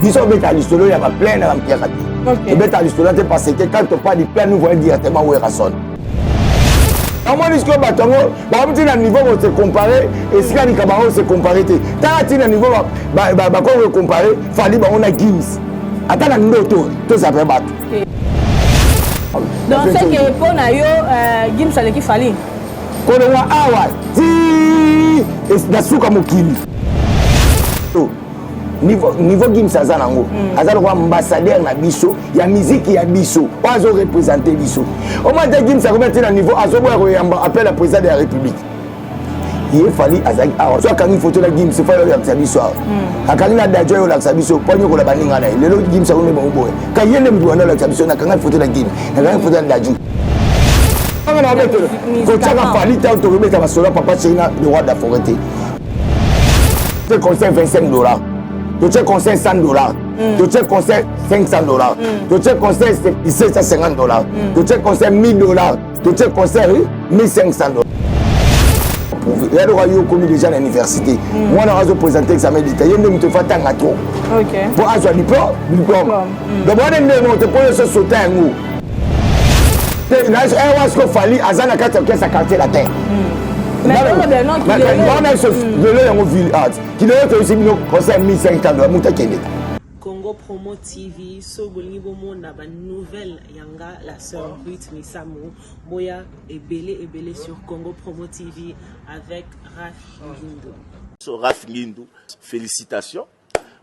Biso beta l'histoire, il y a plein de Pierre Kati. Et beta l'histoire, parce que quand on parle de plein, nous voyons directement où est Rasson. À moi, jusqu'au bâton, par exemple, à niveau, on se comparer, et si on se comparer, tant à niveau, on se comparer, il fallait on a Gims. Attends, on a tout ça peut battre. Donc, c'est que pour nous, Gims, c'est qu'il fallait. Quand on a Awa, et c'est Nasuka Mokili. Niveau Gims Azanango, Azanango ambassadeur na biso, il y a musique il y a biso, oiseau représenter biso. Au moins de Gims a remettre na niveau azobo appelle le président de la République. Il fallait Azak soit quand il photo la Gims il fallait la biso. Akalina dajo la biso, ponyo ko la baninga na. Le Gims a remettre bon boy. Quand il est même douana la biso na quand photo la Gims, na quand photo la dajo. On a mettre ko tchaka fallait tant to remettre ma sola papa China le roi de la forêt. C'est conseil $25. Tu te conseilles $100, tu te conseilles $500, tu te conseilles $750, tu te conseilles $1000, tu te conseilles $1500. Il y a des royaumes commis déjà à l'université. Moi, on a présenté l'examen d'État. Il y a des gens qui font un trop. Pour avoir un diplôme. Donc, on a des gens qui font sauter un mot. Il y a des gens qui fallait à Zana 4 qui s'accarter la terre. Mais on a ce qui est aussi conseil $1500. Congo Promo TV, Sogolingi Bomo na ba nouvelle yanga la sœur Ruth Misamu, Boya et belé sur Congo Promo TV avec Raf Ngindo. So Raf Ngindo, félicitations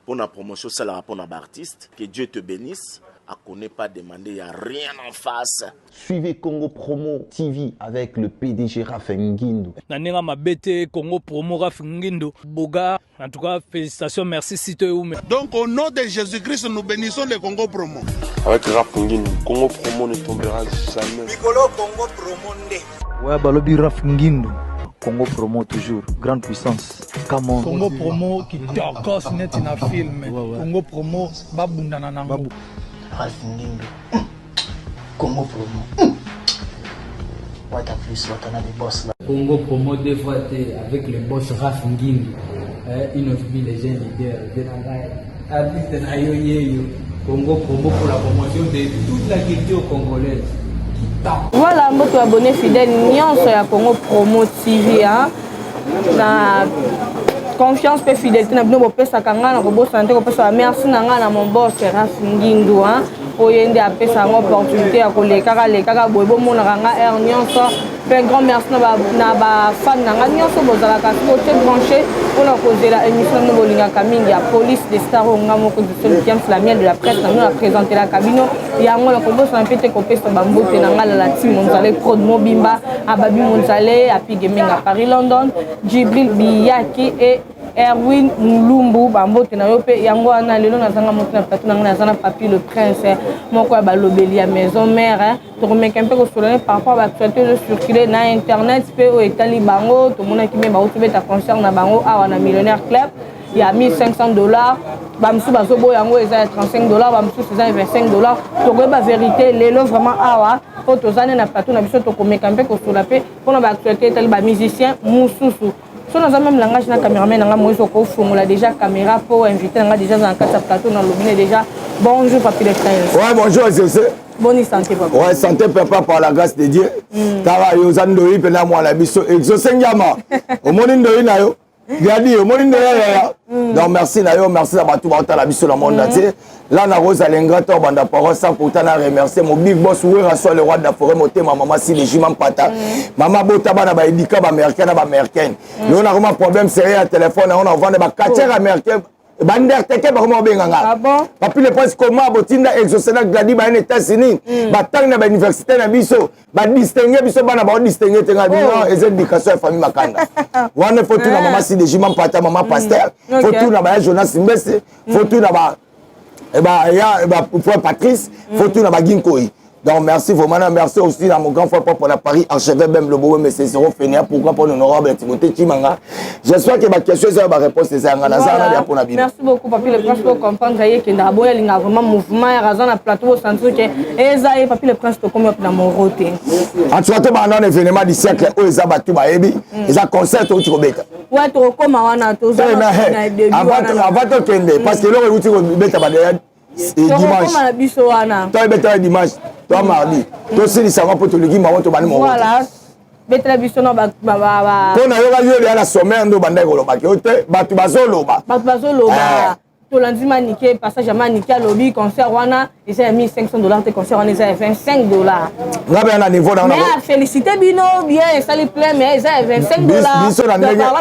pour la promotion, ça la rapport à l'artiste. Que Dieu te bénisse. À qu'on n'ait pas demandé, il n'y a rien en face. Suivez Congo Promo TV avec le PDG Raf Ngindo. Nanenga Mabete, Congo Promo Raf Ngindo. Boga, en tout cas, félicitations, merci si tu es où. Donc au nom de Jésus-Christ, nous bénissons le Congo Promo. Avec Raf Ngindo, Congo Promo ne tombera jamais. Nicolo Congo Promo Ndé. Ouais, Balobi Raf Ngindo. Congo Promo toujours, grande puissance. Comment Congo Promo qui torcos net in a film. Congo Promo, babundana nango. Raf Ngindo. Congo Promo. What a plus, what a des boss là. Congo Promo deux fois avec le boss Raf Ngindo. Une of les jeunes leaders. Artiste Nayoyeyo. Congo Promo pour la promotion de toute la culture congolaise. Voilà, moto abonné fidèle nyonso ya Congo Promo TV hein. Na confiance pe fidélité na bino bopesa kanga na ko santé ko pesa merci na nga na mon boss Raf Ngindo hein. Oyende apesa ngo opportunité ya ko lekaka boye bomona kanga er nyonso pe grand merci na ba fan na nga nyonso bozala ka côté branché pour la causer la émission no bolinga kamingi ya police des stars nga moko de seul la miel de la presse na a présenter la cabine ya ngo na ko bosa mpete ko pesa bambote na nga la team Monzale Prod Mobimba Ababi Monzale api gaming à Paris London Jibril Biyaki et Erwin Mulumbu bambote na yo pe yango ana lelo nazanga moto na plateau na zana papi le prince moko ya balobeli ya maison mère to remeka mpe ko solene par rapport à l'actualité de circuler na internet pe o etali bango to mona ki me ba otubeta concert na bango awa na millionnaire club il y a $1500 bamsu bazobo yango eza $35 bamsu eza $25 to ba vérité lelo vraiment awa po to zane na plateau na biso to komeka mpe ko sola pe pona ba actualité etali ba musicien mususu. Si on a même langage na caméraman na moi soko fongola déjà caméra pour inviter na déjà dans quatre plateau na lobine déjà bonjour papi le frère. Ouais bonjour c'est bonne santé papa. Ouais santé papa par la grâce de Dieu. Tava yo zandoi pe na moi la biso exosengama. Au monindo na yo. Gadi au monindo ya. Donc merci na yo merci à batou ba la biso la monde entier. Là na Rose Alengrata banda parole sans pourtant na remercier mon big boss Ouera soit le roi de la forêt moté ma maman si les jimam pata. Maman bota bana ba edika ba américain na ba américaine. Nous on a vraiment problème sérieux à téléphone on vend ba quartier américain. Bander teke ba comment benganga. Ah bon? Papi le prince comment botinda exocena gladi ba en États-Unis. Ba tang na ba université na biso. Ba distinguer biso bana ba distinguer tenga biso et éducation famille makanda. Wana faut tout na maman si les jimam pata maman pasteur. Faut tout na ba Jonas Mbese. Faut tout na ba pour Patrice, faut tout na ba Ginkoi. Donc merci vraiment, merci aussi à mon grand frère pour la Paris, archevêque Bem Lobo, mais c'est zéro fainéant, pourquoi pour l'honorable Timothée Chimanga. J'espère que ma question est ma réponse, c'est ça. Merci beaucoup, Papi le Prince, pour comprendre que d'abord il y a vraiment mouvement, il y a un plateau au centre que et Papi le Prince comme dans mon roté. En tout cas, un événement du siècle où ils ont battu Baebi, ils ont concert au Tirobeka. Ouais, tu comme on tous. Avant de Kende, parce que là où tu Tirobeka dimanche, toi mardi, toi c'est les savants pour te le dire, maman te bani mon. Voilà. Betela biso no ba. Pona yo ga yo la sommaire ndo banda ko loba ke batu bazoloba. Batu bazoloba. To lundi maniqué passage à maniqué lobby concert wana, et c'est $1,500 te concert on est à $25. Ngabe na niveau na. Mais féliciter bino bien, ça les plaît mais c'est $25. Biso na ndenga.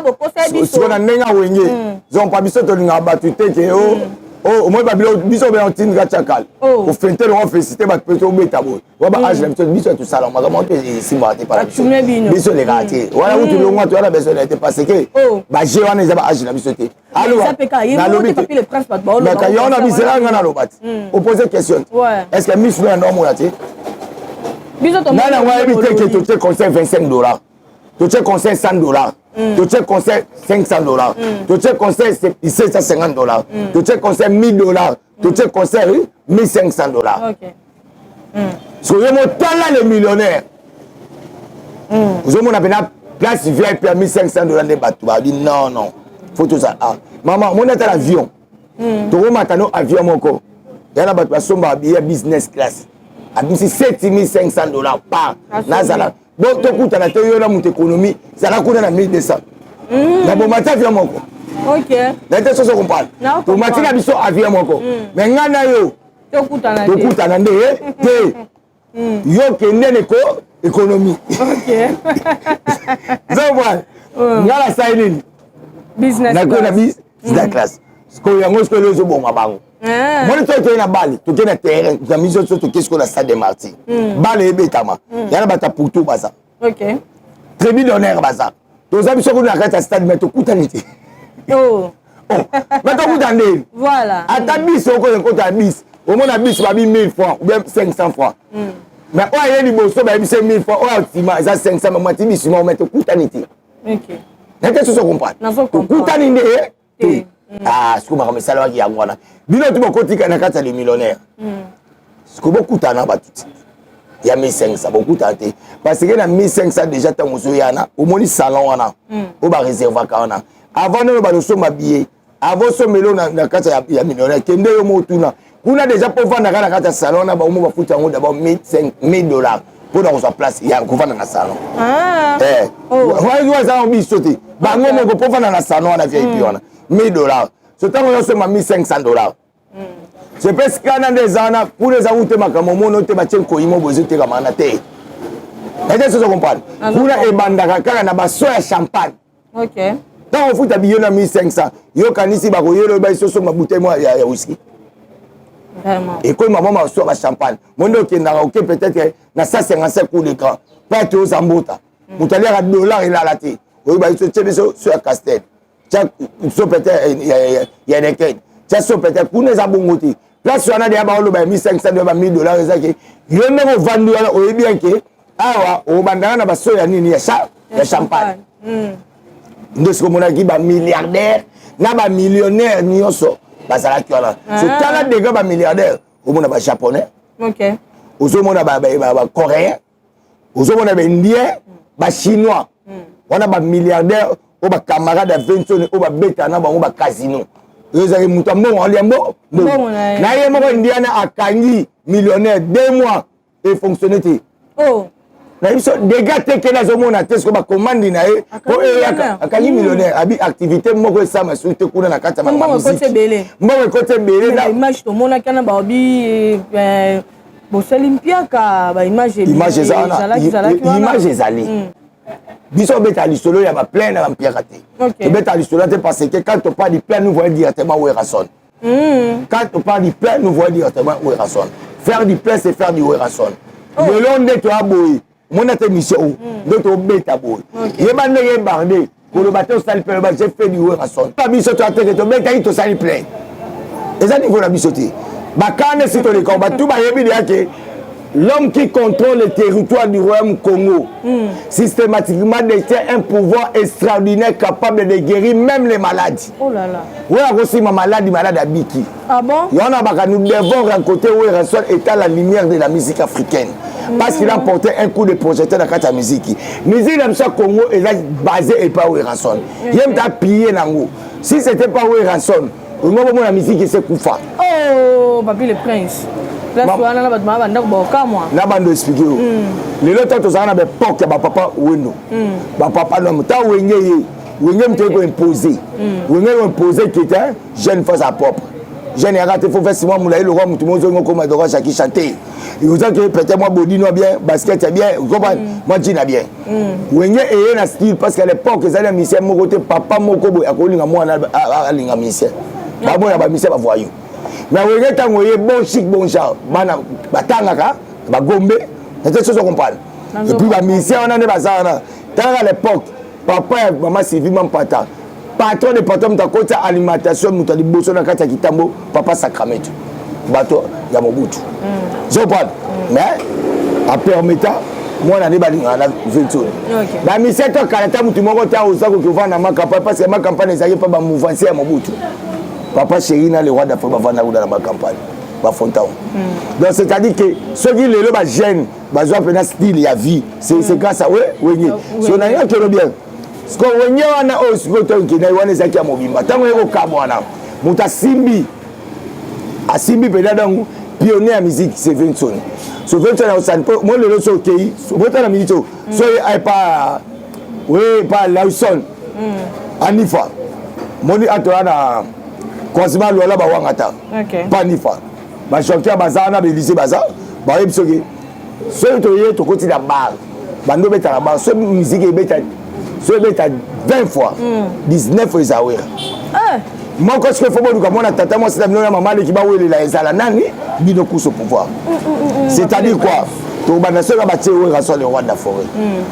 Biso na ndenga wenge. Zon pa biso to linga batu te ke o. Oh, moi, biso bien antine gachakal. Au fente le félicité ba peto beta boy. Wa ba age la biso tout ça là, ma comment si moi t'es pas. Biso les gâtés. Voilà où tu le moi tu as besoin d'être parce que ba je wana za ba age la biso te. Allo. Na lobi papi le prince pas ba. Mais quand on a biso là ngana lobat. On pose question. Est-ce que miss là non moi là tu? Biso to. Na wa éviter que tu te conseille $25. Tu te conseille $100. Tu te conseilles $500. Tu te conseilles $750. Tu te conseilles $1,000. Tu te conseilles $1,500. Ok. Si vous avez les millionnaires, vous avez une place VIP à $1,500 de bateau. Vous dites non, non. Faut tout ça. Maman, mon est à l'avion. Tu as un avion, mon corps. Il y a un bateau qui est business class. C'est $7,500 par Nazala. Bon, tu écoutes à la télé, mon économie, ça va coûter 1,200. La bombe avion mon corps. Ok. Là, tu comprends. Tu m'as dit avion mon corps. Mais ngana yo. Tu écoutes à la télé. Yo kende économie. Ok. Donc voilà. Ngala saïlini. Business class. Business class. Ce qu'on y a, ce que les bon mabango. Moi, tu es na balle, tu es na terrain, tu as mis sur ce qu'est-ce qu'on a ça de Marty. Balle et bétama. Il y a bata pour tout baza. Ok. Très millionnaire baza. Tu as mis sur la carte stade mais tu coûtes anité. Oh. Mais tu coûtes anité. Voilà. À ta bis on compte à bis. Au moins la bis va 1,000 francs ou bien 500 francs. Mais oh il y a des bosses bah 1,000 francs. Oh tu m'as ça 500 mais moi tu bis moi mais tu coûtes anité. Ok. Est-ce que tu comprends? Tu coûtes anité. Ah, ce que je me salue qui a moi là. Bino tu me côté kana kata les millionnaires. Ce que beaucoup tana batut. Il y a 1,500 beaucoup tanté parce que na 1,500 déjà tant mozo yana au moni salon wana. Au ba réservoir kana. Avant nous ba so mabillé. Avant so melo na kata ya millionnaire kende yo motuna. Kuna déjà pour vendre na kata salon na ba mo ba futa ngo d'abord $1,000 pour dans sa place il y a ko vendre na salon. Ah. Ouais ça on bi sauter. Ba ngo mo pour vendre na salon na VIP wana. $1,000. Ce temps on a seulement $1,500. Je pense qu'il y a des années pour les avouer ma camomo no te batien ko imo bozo te kamana te. Est-ce que tu comprends? Pour les bandaka kaka na baso ya champagne. OK. Tant on fout habillé na 1,500. Yo kanisi ba ko yelo ba iso ma bouteille moi ya whisky. Vraiment. Et comme maman ma so ba champagne. Mondo ki na OK peut-être na 155 coups d'écran. Pas tout zambota. Mutali à $, il a la té. Oui ba iso tebe sur Castel. So peut-être il y a des quêtes. Ça peut-être pour les abongoti. Place on a des abalo ba $1,500 $1,000 ezaki. Yo même vendu là o bien que awa o bandana na baso ya nini ya champagne. Nde ce qu'on a qui ba milliardaire na ba millionnaire nyonso bazala ki wala. So tala de gars ba milliardaire o mona ba japonais. OK. Ozo mona ba coréen. Ozo mona ba indien, ba chinois. On a ba milliardaire o ba camarade aventure o ba beta na ba casino. Ezali mutu mbongo aliambo. Na ye moko indiana akangi millionnaire 2 mois et fonctionner te. Oh. Na biso dégâts te ke na zomona te ko ba commande na ye ko akangi millionnaire abi activité moko sama su te kuna na kata mama musique. Mbongo côté belé na image to mona kana ba obi bo Olympiaka ba image image ezali. Biso beta lisolo ya ba plein na mpiaka te. Tu beta lisolo te parce que quand on parle du plein nous voyons directement où est Rasson. Quand on parle du plein nous voyons directement où est Rasson. Faire du plein c'est faire du où est Rasson. Le long de toi boy, mon mission de to beta boy. Yeba ndenge bardé pour le bateau sale plein j'ai fait du où est Rasson. Pas biso to atteindre to beta ito sale plein. Et ça niveau la biso te. Ba kana si to le combat tout ba yebi de yake l'homme qui contrôle le territoire du royaume Congo, systématiquement détient un pouvoir extraordinaire capable de guérir même les maladies. Oh là là. Oui, aussi ma malade à Biki. Ah bon? Nous devons rencontrer Werrason étant la lumière de la musique africaine. Parce qu'il a porté un coup de projecteur dans la musique. La musique de Congo est basée et pas Werrason. Il y a un pilier Nango. Si ce n'était pas Werrason, la musique c'est Koufa. Oh, papi le prince. Là, tu as la bande expliqué. Les autres, tu as des porcs, papa Wendo. Papa non, tu as Wenge m'a imposé. Wenge m'a imposé qui était jeune face à propre. Jeune et raté, il faut faire 6 mois, le roi, tout le monde comme Adora Chaki chanter. Et vous savez que peut-être moi, Bodino bien, basket est bien, vous comprenez? Moi, Gina bien. Wenge est un style parce qu'à l'époque, ils allaient à Missia, mon côté, papa, mon kobo, à Kolinga, moi, à Linga Missia. Pas bon, il y a Missia, voyou. Mais vous voyez, quand vous voyez bon chic, bon genre, batangaka, bagombe, c'est des choses qu'on comprend. Et puis, la mission, on en est bazar. Tant à l'époque, papa et maman civilement patin. Patron de patron, tu as côté alimentation, tu as dit bosso dans kata kitambo, papa sacramento. Bateau, il y a mon bout. Je comprends. Mais, en permettant, moi, on a des balines à la 20. La mission, tu as caractère, tu m'as dit aux gens qui vont dans ma campagne, parce que ma campagne n'est pas ma mouvance à mon bout. Papa chéri na le roi d'Afrique va vendre dans ma campagne va fontaine. Donc c'est-à-dire que ceux qui les ba jeune bazo apena style ya vie c'est grâce à wenye so na ya kero bien ce que wenye wana o sikoto ki na wana zaki ya mobimba tango yeko kabwana muta simbi asimbi peda dangu pionnier ya musique c'est Vincent so Vincent na osan mo le lo so kei so bota na minito so ai pas pas Lawson Anifa moni atorana Consima lola ba wangata. Pas ni fa. Ba chantier bazana be lycée baza. Ba yebsoki. So to ye to koti da bar. Ba no beta la bar. So musique e beta. So beta 20 fois. 19 fois zawera. Moi quand je fais faut bon comme on a tata moi c'est la maman qui ba wele la ezala nani bino kuso pouvoir. C'est-à-dire quoi? To ba na so ba tie Werrason le roi de la forêt.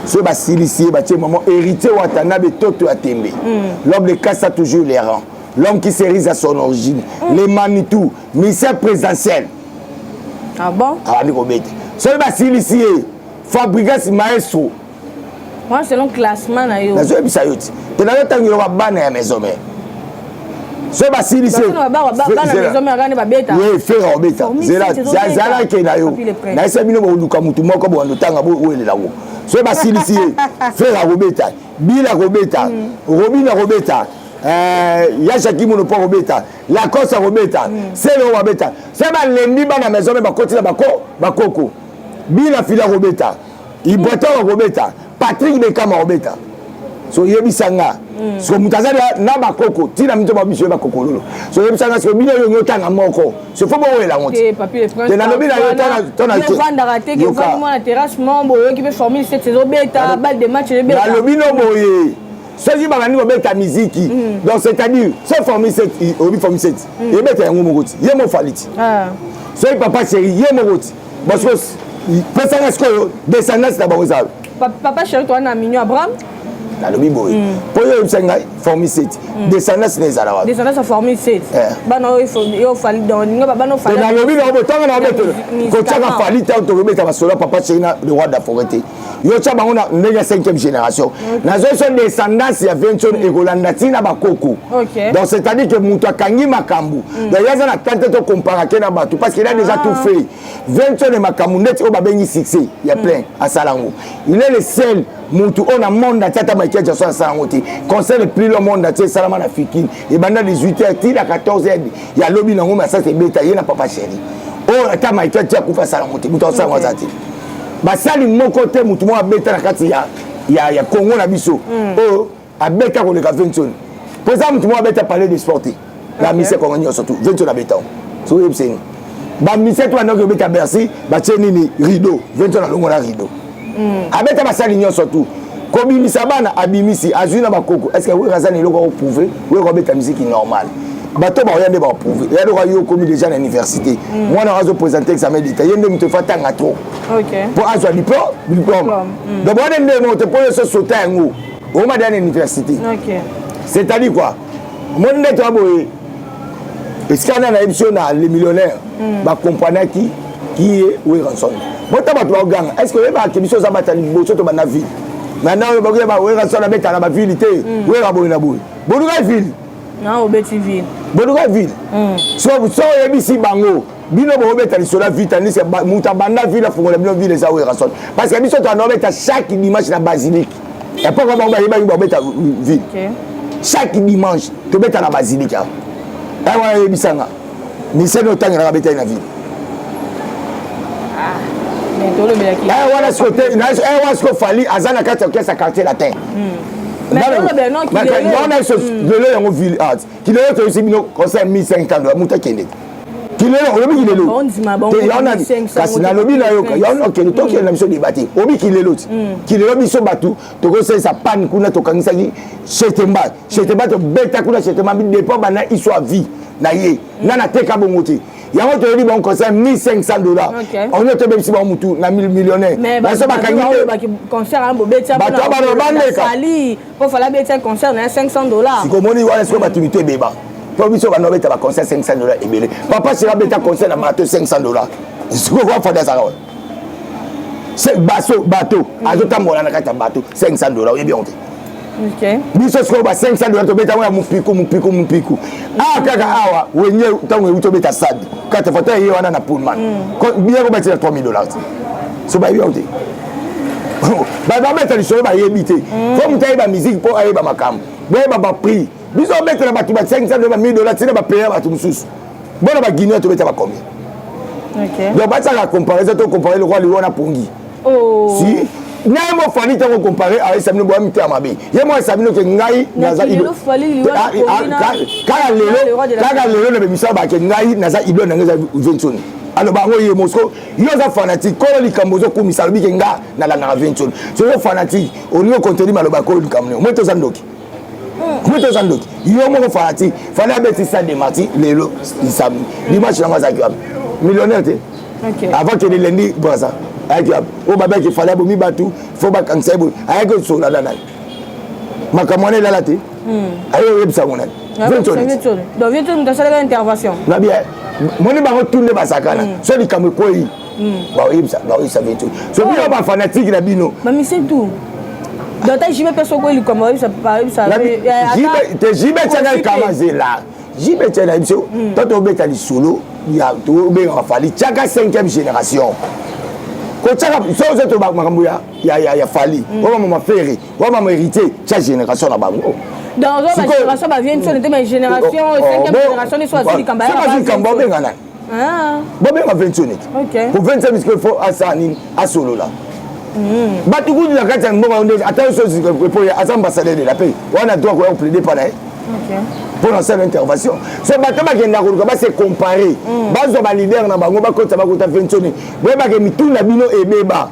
So ba silicier ba tie maman héritier watana be toto atembe. L'homme de casse toujours les rangs. L'homme qui s'érise à son origine, les Manitou, ministère présidentiel. Ah bon? Ah, on est seul Basile ici, Fabrigas Maestro. Moi, c'est un classement. Tu n'as pas tant que tu as la maison. Seul Basile ici. Oui, faire Robeta. C'est là qu'il y a eu. Na esa bino bo kamutu moko bo ndotanga bo wele lawo. Seul Basile ici, faire Robeta. Bila Robeta. Robina Robeta. Yachaki monopo Robeta, la course à Robeta, c'est le Robeta. C'est ma lembi dans la maison, mais ma côté la Coco. Bila fila Robeta, il boit Robeta, Patrick Bekama Robeta. So yebisanga. So mutazali na ba Coco, tina mito ba biso ba Coco lolo. So yebisanga so bino yo tanga moko. So faut bo la honte. Papier le prince. Na lobi na yo tona. Yo vanda raté que vraiment la terrasse membre qui peut former cette saison bêta, balle de match de bêta. Na lobi no boye. Ceux qui vont mettre la musique, donc c'est-à-dire, c'est formé 7, il formé 7. Il met un mot, il y a mon falit. Ceux qui papa chéri, il y a mon route. Parce que, personne que descendance d'abord aux arbres. Papa chéri, toi, on a mignon Abraham. Dans le bibo. Pour eux, ils sont formés 7. Descendance des arbres. Descendance a formé 7. Il fallait dans le bibo, dans le bibo, quand tu as fallu, tu as trouvé ta solo, papa chéri, le roi de la forêt. Yo tchaba on a une 5e génération. La zone descendance ya Vincent et Rolanda tina bakoko. Donc c'est-à-dire que muto kangi makambu. D'ailleurs ça na tente to comparer na batu parce qu'il a déjà tout fait. Vincent et makambu net o babengi succès, il y a plein à Salango. Il est le seul muto on a monde à tata Michael Jackson Salango. Conseil le plus le monde à Salama na Fikine et banda 18h til à 14h. Il y a lobby na ngoma ça c'est beta yena papa chéri. Oh tata Michael Jackson kufa Salango muto Salango zati. Basali mon côté mutumo abeta na kati ya Congo na biso oh abeta ko le ka Vincent président mutumo abeta parler de sportif la mise Congo surtout Vincent abeta so yebseni ba mise to anoke beta Bercy ba tieni ni rideau Vincent na longo na rideau abeta basali nyo surtout kobimisa bana abimisi azuna bakoko est-ce que we razani loko prouver we ko beta musique normale bato ba yande ba prouver ya do yo commis déjà à l'université moi na razo présenter examen d'état yende muto fatanga trop pour avoir diplôme donc moi on te pose ce sauter en haut au m'a donné l'université c'est-à-dire quoi mon net a boy est-ce qu'on a l'option dans les millionnaires ba compagnie qui qui est Weranson. Bon, tu vas gang. Est-ce que les acquisitions sont battues au Bocho de la ville? Maintenant, on va voir Weranson à mettre à la ville. Weranson. Bonouga ville. Non, au Bétiville. Bonouga ville. Soit vous sortez ici, Bango. Bino Robert sur la ville, c'est Moutabanda ville, il faut que la ville soit Weranson. Parce que nous sommes en chaque dimanche dans la basilique. Et pas vraiment on va ville. Chaque dimanche, tu mets à la basilique. Et on va bisanga. Mais c'est notre temps dans la ville. Voilà ce côté, ce qu'il fallait, Azana Kata quartier latin. Mais non, qui est là, ville art. Qui est aussi conseil 1500 $. Mouta Kende. Qui est là, il est là. Il y en a kasi na lobby na yo, il y en a qui ne toque na mission débattre. Obi qui est l'autre. Qui est là mission batu, to conseil sa panne kuna to kangisa ni chetemba. Chetemba to beta kuna chetemba mi dépend bana il soit vie na ye. Na na teka bongote. Il y a un autre bon conseil 1500 $. On est même si on mutu na millionnaire. Mais ça va gagner concert à Bobeta. Bah toi Fali, pour faire la bête concert na 500 $. Si comme on dit voilà ce que batumité beba. Pour biso ba nobeta ba concert 500 $ et belé. Papa c'est la bête concert na bateau 500 $. Ce qu'on va faire ça. C'est bateau. Azota mola na kata bateau 500 $. Et bien on dit. OK. Biso ce qu'on va 500 $ to beta wa mupiku. Ah kaka awa wenye tango uto beta sad. Kata fata hiyo wana na pullman. Bien ko beta 3000 $. So ba bien on dit. Ba beta li so ba yebité. Faut mutaye ba musique pour ayeba makam. Ba prix. Biso mettre na batu ba 500 $, 1000 $, c'est ba payer batu mususu. Bona ba Guinée to beta ba combien? OK. Donc ba ça la comparaison to comparer le roi Lion na Pongi. Oh. Si Namo fali tango comparer avec Samino Boami Tamabé. Ye moi Samino ke ngai naza ido. Kaka lelo na bimisa ba ke ngai naza ido na ngaza Vincent. Alors ba ngoye Moscow, yo za fanatique ko likambozo ko misalbi ke nga na la Vincent. So yo fanatique, on yo contenu maloba ko likamno. Moi to zandoki. Comment zandoki? Yo mo fanatique, fallait abeti ça de Marti lelo isami. Dimanche na ngaza kiam. Millionnaire te. OK. Avant que le lundi boza. Avec au baba qui fallait bomi batu faut ba kansa bo avec so la dana makamone la late ayo web sa mona donc vient tout dans cette intervention na bien moni ba retourner ba sakana so di kamwe koi ba web sa vient tout so bien ba fanatique na bino mais c'est tout donc ta jibe perso ko li comme ça parle ça jibe tanga kama zela jibe tanga biso toto beta li solo ya to be nga fali chaka 5e génération. Quand tu as fait makambo ya fali, on m'a fait, on m'a hérité chaque génération là-bas. Dans la génération va vient sur une génération 5e génération ils sont assis comme ça. C'est pas comme bengana. Ah. Bon ben 28. OK. Pour 25 parce qu'il faut asani à solo là. Ba tu goût de la carte on attention pour les ambassadeurs de la paix. On a droit à plaider par là. OK. Pour lancer l'intervention. Ce bateau va se comparer. Bazo ba leader na bango ba kota ba kota Vincent. Ba ke mituna bino ebeba.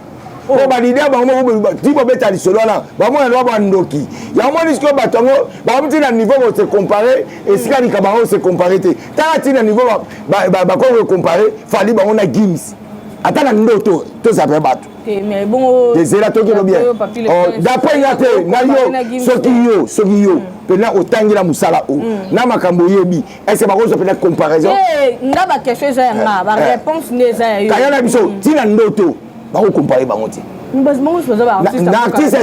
O ba leader bango ba tipo beta li solo na. Ba mo na ba ndoki. Ya mo disko batongo ba mti na niveau va se comparer et sika ni kabango se comparer te. Ta ti na niveau ba ko comparer fali bango na Gims. Ata na ndoto to za pe bato. Mais bon désolé to ke bien. D'après yate na yo soki yo pena otangira musala o na makambo yebi est-ce ba ko so pena comparaison nga ba question za nga ba réponse ne za yo kaya na biso tina ndoto ba ko comparer ba ngoti mbas mo so za ba artiste na artiste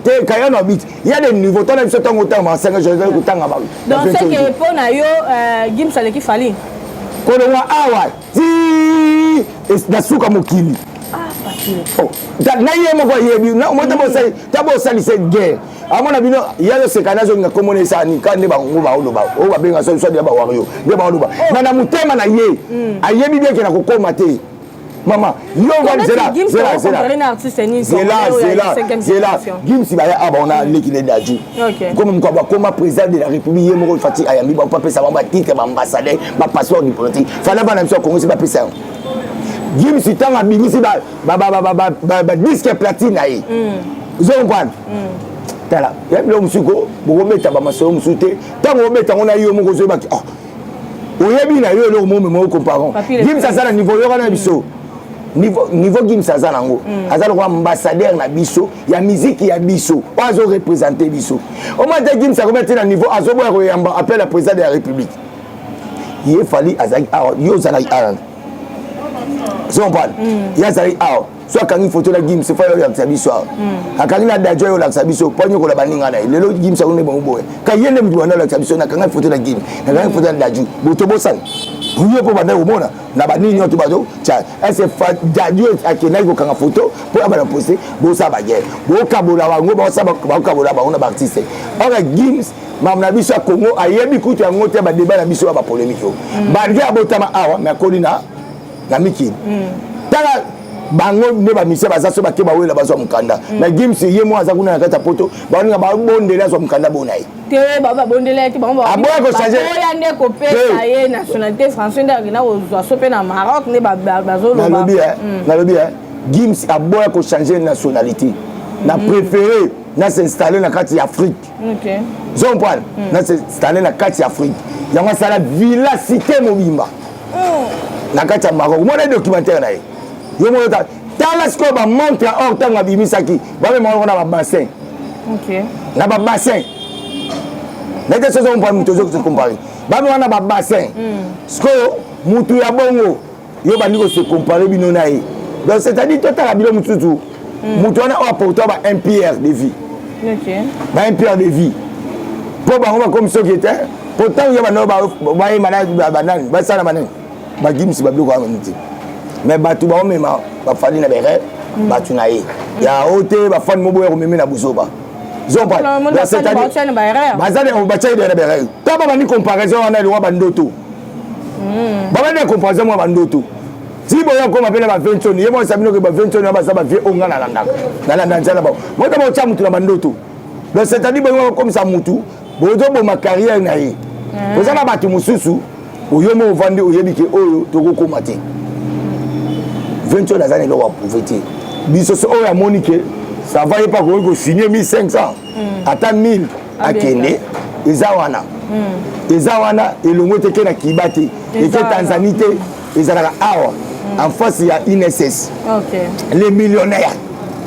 te kaya no bit il y a des niveaux ton biso tango tanga 5 je vais kutanga ba donc c'est que pour na yo Gims ale ki fali ko no awa ti na suka mokili oh na yemo ko yebi na mo tabo sali cette guerre amona bino yalo sekanazo nga komone sani kande ba nguba oloba o ba benga so dia ba wario dia ba oloba na mutema na ye ayebi bien ke na kokoma te mama yo va zela Gims ba ya abona lekile daju comme mko ba koma président de la république ye moko fati ayambi ba pesa ba titre ba ambassadeur ba passeport diplomatique fala ba na mso Congo si ba pesa Gims tanga bingisi ba disque platine ay zo comprendre tala ya bilo musuko bo meta ba maso musute tango meta ngona yo moko zo baki oyebi na yo lo mo mo comparant Gims azana niveau yo kana biso niveau Gims azana ngo azana kwa ambassadeur na biso ya musique ya biso ozo représenter biso o ma de Gims akomete na niveau azo boya ko yamba appel à président de la république il fallait azaki yo zana so comprendre ya zali awa so akangi photo la Gims fa yo yakisa biso akangi na dajo yo lakisa biso ponyo ko la baninga na lelo Gims akune bango boye ka yende mbi wana lakisa biso na kanga photo la Gims na kanga photo la dajo boto bosan buye po banda umona na banini nyoto bazo cha ese fa dajo akena ko kanga photo po abana poster bo sa baye bo kabola wango ba sa ba kabola ba ona ba artiste ora Gims mamna biso Congo ayebi kutu ya ngote ba débat na biso ba polémique ba ndia botama awa na kolina na miki tala bango ne ba mise baza so ba ke ba wela bazo mukanda na Gims ye mo aza kuna na kata poto ba ninga ba bondela so mukanda bonai te baba bondela ti bango ba aboya ko changer ya ne ko pesa ye nationalité française nda na ozo so pe na Maroc ne ba bazo lo ba na lobi Gims aboya ko changer nationalité na préféré na s'installer na kati Afrique. OK. Zon point na s'installer na kati Afrique. Yango sala villa cité mobimba. Na kati Maroc. Mo na documentaire na ye. Yo mo ta tala sko ba montre hors tanga bimisaki. Ba me mo na ba bassin. OK. Na ba bassin. Na te saison point mutozo ko comparer. Ba me na ba bassin. Sko mutu ya bongo. Yo ba ndiko se comparer bino na ye. Donc c'est-à-dire total bilo mututu. Mutu na o apporter ba un pierre de vie. OK. Ba un pierre de vie. Pour ba on comme ce qui était. Pourtant il y a ba ba malade banane, ba sala banane. Ba Gims ba bilo ko amanti. Mais ba tu ba o mema ba fali na bere, ba tu na ye. Ya ote ba fan mo boye ko memi na buzoba. Zomba. C'est-à-dire ba zale on ba tsaide na bere. Ta ba ni comparaison on a le wa bandoto. Ba ba ni comparaison mo bandoto. Si boya ko mapena ba 20 tonnes, yemo sabino ke ba 20 tonnes ba sa ba vie onga na landaka. Na landaka nzala ba. Mo ta ba cha mutu na bandoto. Donc c'est-à-dire boya comme ça mutu, bozo bo ma carrière na ye. Boza na batu mususu, oyo mo vandi oyebi ke oyo to ko komate. 20 tonnes azane lo wa pauvreté. Biso so oya Monique, ça va pas ko signer 1500. Ata 1000 akende ezawana. Ezawana elongo teke na kibate, eke Tanzanie te. Ils ont en face il y a INSS. OK. Les millionnaires.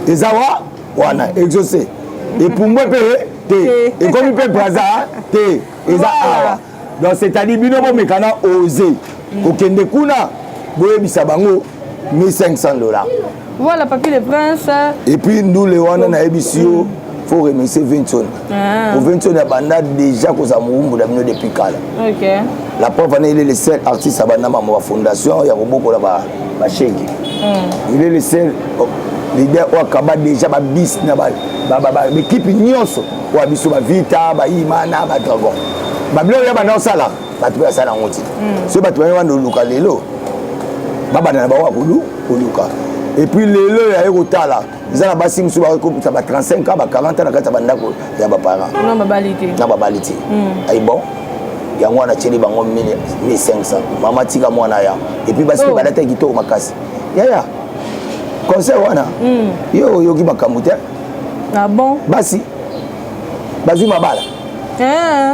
Ils ont exaucé. Et pour moi et comme il peut Braza ils ont donc c'est-à-dire binomo mekana osé. Okende kuna boye bisabango $1500. Voilà papi le prince. Et puis nous les wana na ebisio faut remercier 20 tonnes. Pour 20 tonnes banda déjà ko za muumbu d'amino depuis kala. OK. La pauvre il est le seul artiste à Banama ma fondation il y a beaucoup là bas chèque. Il est le seul leader au Kaba déjà ba bis na ba équipe nyonso wa biso ba Vita ba Imana ba Dragon. Ba blo ya ba na sala ba tu ya sala ngoti. So ba tu ya ndo luka lelo. Baba na ba wa kulu kuluka. Et puis lelo ya ekotala ils ont basi musu ba ko ba 35 ans ba 40 ans na kata bandako ya ba parents. Non ba balité. Na ba balité. Ay bon. Yango na cheli bango 1500 mama tika mwana ya et puis basi balata kitoko makasi ya concert wana yo yoki makamute ah bon basi bazu mabala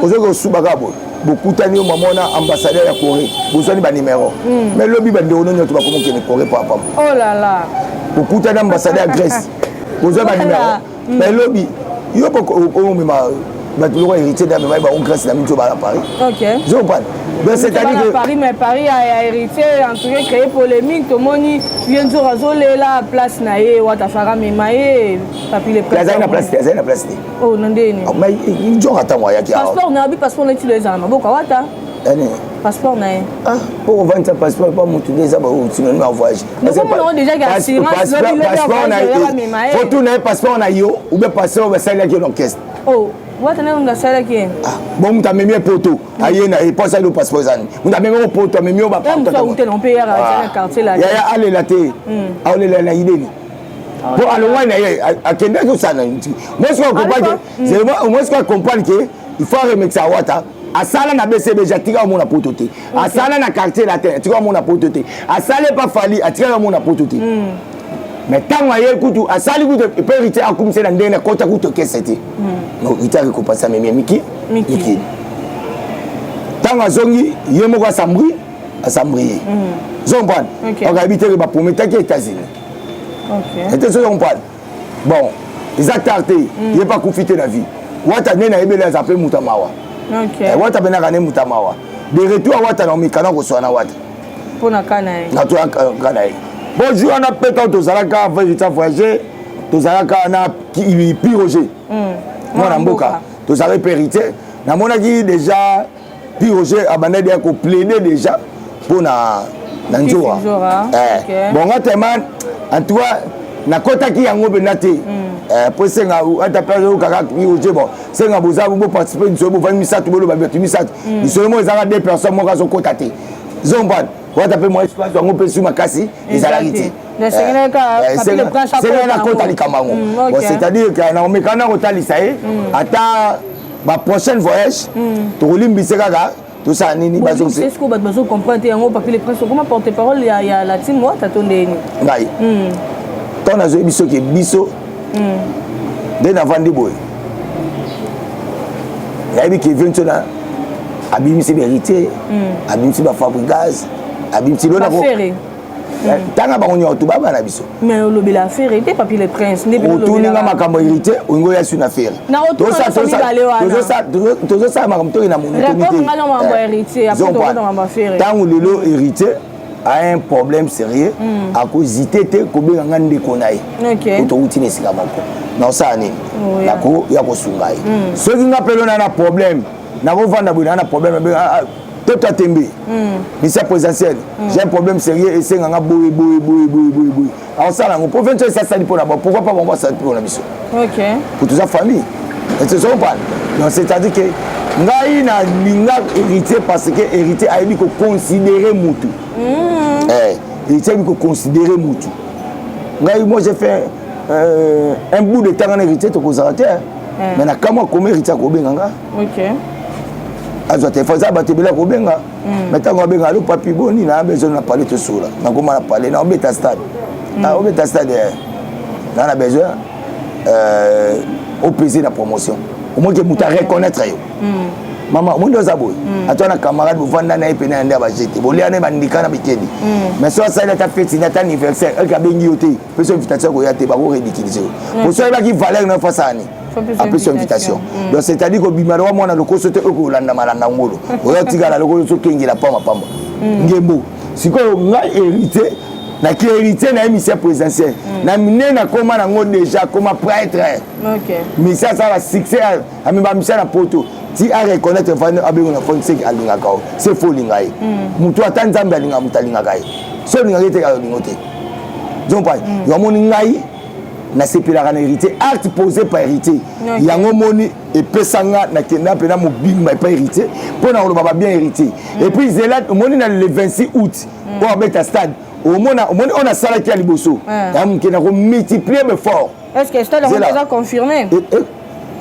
ozoko subaka bo bokutani yo mamona ambassadeur ya Corée bozani ba numéro mais lobi ba ndono nyoto bakomo kene Corée papa oh là là bokutani ambassadeur Grèce bozani ba numéro mais lobi yo boko mema Batuloko hérité d'un mémoire on grâce à Mito à Paris. OK. Je comprends. Donc c'est-à-dire que Paris mais Paris a hérité en tout cas créé polémique to moni vient de razoler la place naé wa ta fara memaye papi le président. La place. Oh ndeni. Mais il joue à moi yaki. Passeport na bi passeport na utiliser na boka wata. Passeport na. Ah, pour vendre un passeport pas mutu déjà ba ou tu me voyage. Parce que on déjà assurance passeport na. Faut tout na passeport na yo ou bien passeport ba ça là qui l'orchestre. Oh. What on a said again? Bon, tu as même poto. Aïe, na pas ça le passeport. On a même poto, même yo ba. On peut y aller à quartier là. Ya allez la té. Allez la idée. Pour aller loin à Kenya que ça. Moi je comprends que moi je comprends que il faut remettre ça wata. A sala na BCB jatika mo na pototé. A sala na quartier la terre, tu vois mo na pototé. A sala pas fali, a tika mo na pototé. Mais tant que tu as sali tu peux hériter à comme c'est dans des côtés où tu qu'est c'était donc il t'a récompensé mais Miki tant que zongi yemo kwa sambri à sambri zomban on a habité ba pour mettre aux États-Unis OK et ça on parle bon exact arté il est pas confité la vie wata nena ebele zape mutamawa OK wata bena kana mutamawa de retour wata na mikana ko sona wata pona kana na to kana bonjour on a peut-être tozalaka vérité voyager tozalaka na Piroger mwana mboka tozalaka périté na monaki déjà Piroger abandé ya ko plaider déjà pona na njoa bon ngateman en tout cas na kotaki yango benate po senga atapelo kaka Piroger bon senga boza bo participer nso bo vami misatu bolo ba betu misatu isolemo ezanga deux personnes mo ka zo kotate zomba wata pe mo espace yango pe suma kasi ezalaki c'est la côte à Kamango. C'est-à-dire que na mekana kotalisa ata ba prochaine voyage to limbise kaka tout ça nini bazo c'est ce que bazo comprendre yango papier les princes comment porte-parole il y a la team moi t'attendez ngai ton azo biso ke biso de na vandi boy yabi ke ventona abimisi vérité abimisi ba fabricage abimisi lona ko tanga bango to baba na biso mais le bela affaire était papier les princes ne bela to ninga makambo hérité ongo ya une affaire to ça makambo to ina monito hérité après to dans ma affaire tango lelo hérité a un problème sérieux à cause d'ité ko benga ngande konaye to utine sika moko na ça nini na ko ya ko sungai ce qui ngapelo na problème na ko vanda bina na problème tout à tembe ministère présidentiel j'ai un problème sérieux et c'est nganga boy alors ça là on peut faire ça ça pour là-bas pourquoi pas on va ça pour la mission OK pour toute sa famille et c'est ça on parle donc c'est-à-dire que ngai na linga héritier parce que héritier a dit que considérer mutu héritier dit que considérer mutu ngai moi j'ai fait un bout de temps en héritier to conservateur mais na kama comme héritier ko benganga OK azo te faza batebela ko benga metango benga lo papi boni na besoin na parler tout sula na koma na parler na obeta stade na obeta stade na besoin au plaisir la promotion au moins que muta reconnaître yo mama mundo zaboy atona camarade bu vanda na epena nda ba jete bolia na bandika na bikedi mais so ça ta fête na ta anniversaire el ka bengi yote personne invitation ko yate ba ko ridiculiser pour ça ba ki valeur na fasani après son invitation donc c'est-à-dire que bimaro mwana loko sote ko landa malanda ngolo oyo tigala loko so kengela pamba ngembo siko nga hérité na qui hérité na émission présidentielle na miné na koma na ngo déjà comme prêtre OK mais ça va succès à même ba mission na poto ti a reconnaître fa na abengo na fond c'est alinga ka c'est faux lingai mutu atanzamba linga mutalinga kai so linga yete ka lingote donc pas yo moni ngai na sepela na hérité acte posé par hérité yango moni et pesanga na kenda pena mobimba pas hérité pour na ba bien hérité et puis zela moni na le 26 août pour abeta stade au mona on a salaki à liboso yam kena ko multiplier mais fort est-ce que stade on déjà confirmé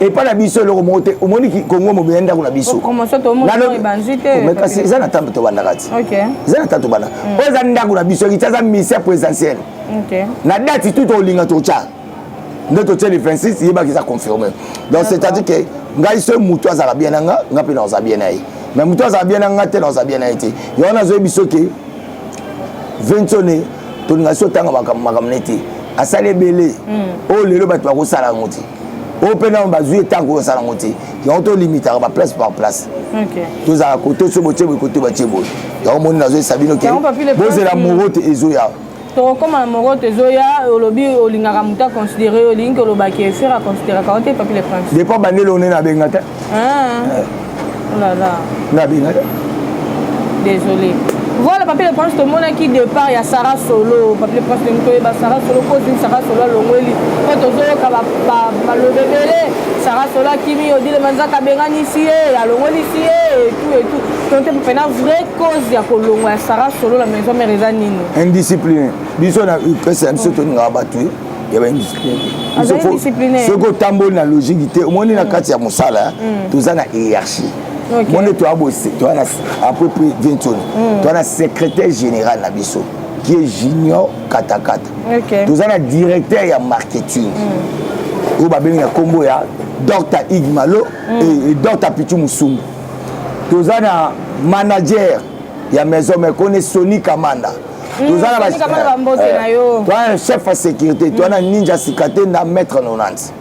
et pas la biso le remonter au moni qui Congo mo benda ko na biso comment ça to mo banzité mais kasi ça na tambo to bandakati OK ça na tambo bana oza ndako na biso kitaza ministère présidentiel OK na date tout au linga to cha ndoto tele 26 yeba ki ça confirmé donc c'est-à-dire que ngai so mutu azala bien nga ngapi na bien nayi mais mutu azala bien nga te na bien nayi te yo na zo biso ke 20 to nga so tanga makamneti asale belé o lelo bato ba ko sala ngoti o pena bazui tango ko sala ngoti yo to limiter ba place par place OK to za côté so boche côté ba chebo yo moni na zo sabino ke boze la morote ezoya to comme la morote ezoya olobi olingaka muta considérer olingi olobaki faire à considérer quand t'es papier les princes dépend bandelo on est na bengata oh là là na bengata désolé voilà papier les princes tout le monde qui départ il y a Sarah Solo papier les princes de Sarah Solo cause Sarah Solo longoli quand ozoyo ka ba le bébé Sarah Solo kimi odi le manzaka bengani ici ya longoli ici et tout donc c'est une vraie cause ya kolongo ya Sarah Solo la maison mère nini indiscipliné biso na c'est un surtout nga battu il y avait indiscipliné ce que tambol na logique te omoni na kati ya musala toza na hiérarchie mon to abosé to na à peu près 20 tonnes to na secrétaire général na biso qui est Junior Katakata toza na directeur ya marketing o ba benga kombo ya Dr Igmalo et Dr Pichu Musungu toza na manager ya maison mais connaît Sony Kamanda toza na chef de sécurité toza na Ninja Sikate na maître 90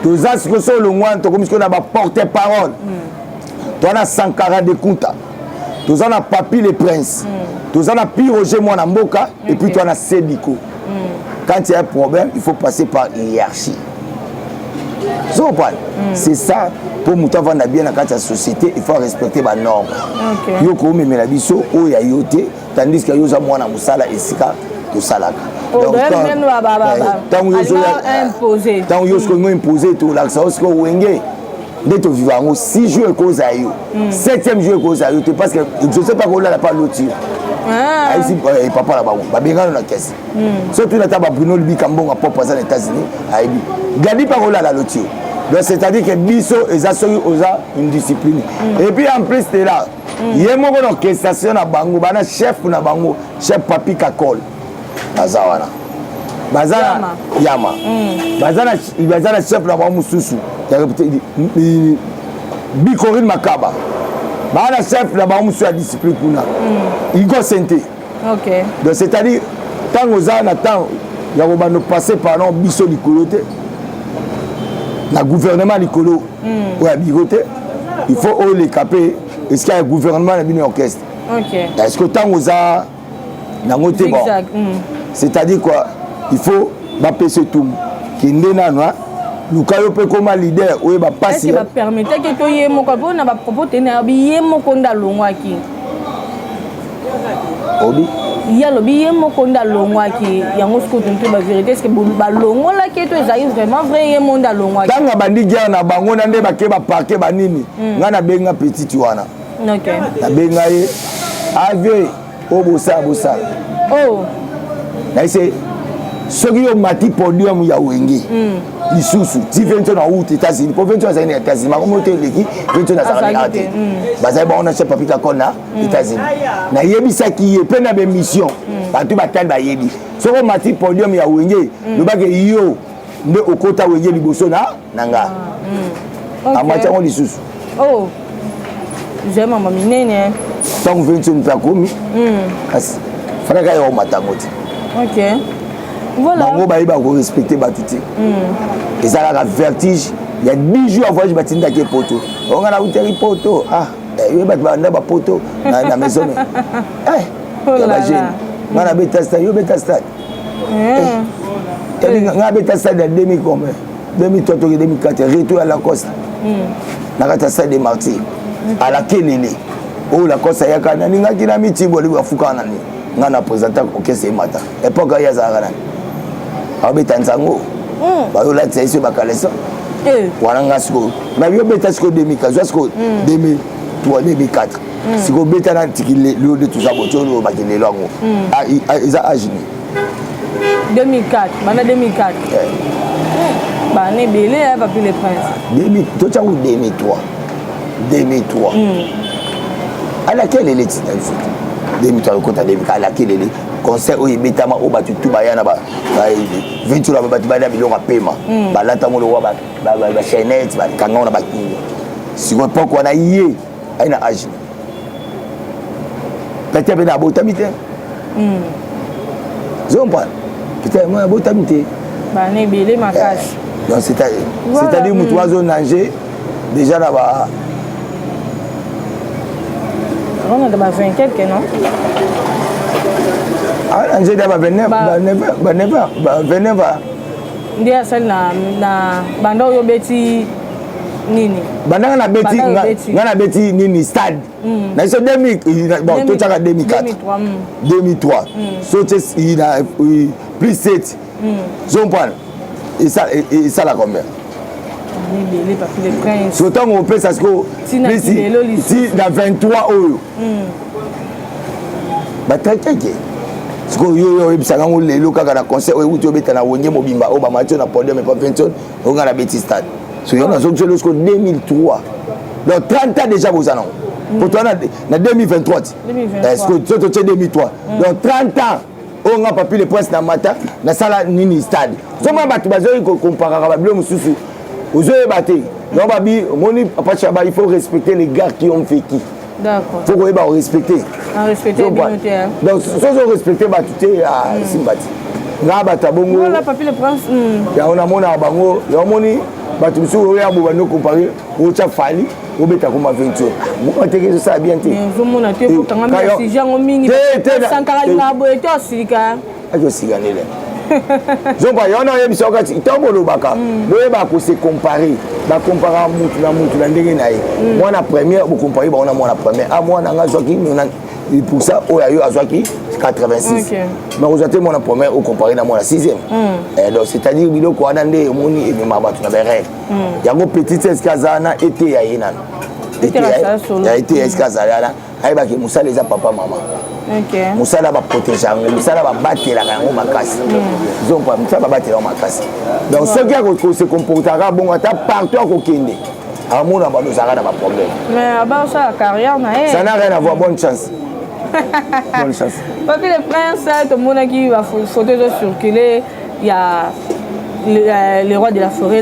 toza siko so longwan to comme na ba porte parole toza na Sankara de Kunta toza na Papi le Prince, toza na Pi Roger Mwana Mboka, et puis toi na Sédico. Quand il y a un problème, il faut passer par hiérarchie. C'est ça, pour Moutava na bien dans la société, il faut respecter les normes. Yo ko me la biso o ya yote, tandis que yo za mwana musala esika to salaka. Donc tant imposé. Tant yo ce qu'on imposé tout là, ça ce qu'on wenge. Dès que vivant 6 jours cause à yo. 7e jour cause à yo, parce que je sais pas qu'on là pas l'autre. Ah ici papa là-bas, ba benga na caisse. Surtout la taba Bruno Libi Kambonga pour passer aux États-Unis, aibi. Gadi pas qu'on là la l'autre. Donc c'est-à-dire que biso ezasoi oza une discipline. Et puis en plus de là, yemo ko orchestration na bango, bana chef na bango, chef Papi Kakol. Bazawana. Bazana Yama. Bazana chef na bango mususu. Bikorine Makaba. Bana chef na bango mususu ya discipline kuna. Igo Sente. OK. Donc c'est-à-dire tant oza na temps ya ko bano passer par non biso likolote. Le gouvernement Nicolo bigoté, il faut les caper. Est-ce qu'il y a un gouvernement dans l'orchestre? Est-ce que tant aux a bon, c'est-à-dire quoi? Il faut passer tout qui n'est pas noir. Nous peut comme leader ou va passer. Ça permet que tu aies mon capot n'a pas proposé n'habiller mon conda longwaki. Obi. Il y a le billet mon conda longwaki. Il y a un scout de la vérité. Est-ce que balongo là qui est vraiment vrai mon da longwaki? Dans la bandit na bango na nde bakeba parquet banini. Ngana benga petit wana. OK. Na benga ye ave obosa. Oh. Là c'est ce qui est mati podium ya wenge. Isusu ti vento na out États-Unis pour vento za États-Unis ma comme hôtel leki vento na za ate baza ba on a chef Papi Kakol na États-Unis na yebisa ki pe na be mission batu batali ba yebi so ko mati podium ya wenge le ba ke yo nde okota wenge liboso na nanga amacha on lisusu oh j'aime maman minene tant vento nta komi kasi fraka yo matangoti. OK. Voilà. Bango baïba ko respecter batuti. Et ça la vertige, il y a 10 jours avant je batinda ke poto. On a la outeri poto. Ah, yo bat banda ba poto na maison. Eh. Ya ba jeune. Mana beta stade, yo beta stade. Nga beta stade en 2000 combien? 2003 2004 retour à la Costa. Na kata stade de Martyrs. À la Kelele. Oh la Costa ya kana ninga kina miti boli ba fukana ni. Nga na présenter orchestre mata. Époque ya za abeta nzango bayola tsayiso bakalesa wana ngasiko na yo beta siko 2004 siko 2003 2004 siko beta na tikile le de tout ça botolo bakile longo isa agini 2004 bana 2004 bana belé Papi le Prince 2000 to tsa 2003 à laquelle elle est 2003 compte à 2004 à laquelle elle est concert où il betama au batu tout bayana ba 20 la batu bana biloko pema balata mo lo wa ba chaînette ba kanga na ba kingo si on pas qu'on a yé aina âge peut-être na botamité zompa peut-être moi botamité ba ne belé makasi donc c'est-à-dire mutu wazo nanger déjà là ba on a de 20 quelques non. Ah, j'ai d'abord 29 ndia sali na banda oyo beti nini banda na beti ngana beti nini stade na so 2000 bon to chaka 2004 2003 so il a plus 7 zone point et ça la combien les Papi le Prince surtout on peut ça si dans 23 euro ba traité parce que yo ebisanga ngolelo kaka na concert oyo uti obeta na wonye mobimba o ba match na podium pas 20 on a la bêtise stade so yo na zone jusqu'au 2003 donc 30 ans déjà vous en pour toi na 2023 est-ce que tu 2003 donc 30 ans on a Papi le Prince na mata na sala nini stade so ma batu bazoyi ko comparer ba bilo mususu ozoye baté non babi moni apacha ba il faut respecter les gars qui ont fait qui. D'accord. Faut qu'on respecter. Respecter bien. Donc, si on respecte, tout est à Simbati. nga bata bongo voilà papi le prince ya ona mona bango ya moni batu biso ya bo bando comparer o cha fali o beta ko ma 28 mo teke ça bien te zo mona te ko tanga mi si jango mingi sankara nga bo eto sika ajo siganele zo ba yona ye biso ka ti tombo lo baka boye ba ko se comparer ba comparer mutu na ndenge na ye moi na première bo comparer ba ona moi na première a moi na nga zo ki et pour ça o ya yo azwaki 86 mais vous êtes mon première au comparé na moi la 6e donc c'est-à-dire biloko wana nde moni et mama tu na bere yango petite eskazana été ya yena été eskazana aiba ki musala eza papa mama musala ba protéger yango musala ba batela yango makasi donc musala ba batela makasi donc ce qui a ko se comportera bon ata partout ko kende amona ba dosara na ba problème mais aba ça la carrière na ça n'a rien à voir. Bonne chance. Bonne chance. Papi le prince, tout le monde qui va photo circuler, il y a le roi de la forêt,